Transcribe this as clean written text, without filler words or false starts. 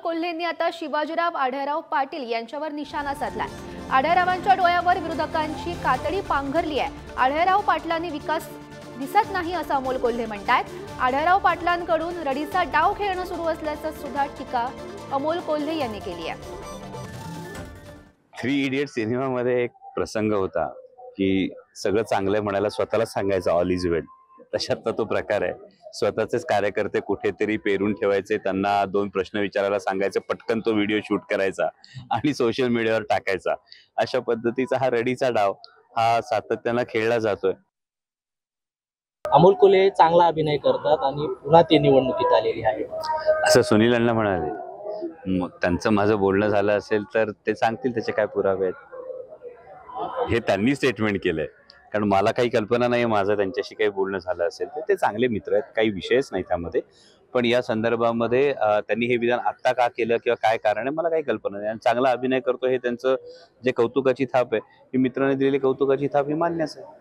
कोल्हेंनी आता शिवाजीराव आढळराव पाटील यांच्यावर निशाणा साधलाय। आढळरावांच्या डोळ्यावर विरोधकांची कातडी पांघरली आहे। आढळराव पाटलांनी विकास दिसत नाही असं अमोल कोल्हे म्हणतात। आढळराव पाटलांकडून रडीचा डाव खेळणं सुरू असल्याचं सुद्धा टीका अमोल कोल्हे यांनी केली आहे। थ्री इडियट सिनेमामध्ये एक प्रसंग होता की सगळं चांगलं म्हणायला स्वतःला सांगायचं ऑल इज वेल, तशातला तो प्रकार आहे। स्वतःचेच कार्यकर्ते कुठेतरी पेरून ठेवायचे, त्यांना दोन प्रश्न विचारायला सांगायचे, पटकन तो व्हिडिओ शूट करायचा आणि सोशल मीडियावर टाकायचा। अशा पद्धतीचा हा रडीचा डाव हा सातत्याने खेळला जातोय। अमोल कोल्हे चांगला अभिनय करतात आणि पुन्हा ते निवडणुकीत आलेली आहे असं सुनील अण्णा म्हणाले। मग त्यांचं माझं बोलणं झालं असेल तर ते सांगतील त्याचे काय पुरावे आहेत, हे त्यांनी स्टेटमेंट केलंय। कारण मला काही कल्पना नाही माझं त्यांच्याशी काही बोलणं झालं असेल तर ते चांगले मित्र आहेत, काही विषयच नाही त्यामध्ये। पण या संदर्भामध्ये त्यांनी हे विधान आत्ता का केलं किंवा काय कारण आहे मला काही कल्पना नाही। आणि चांगला अभिनय करतो हे त्यांचं जे कौतुकाची थाप आहे, ही मित्रांनी दिलेली कौतुकाची थाप ही मान्यच आहे।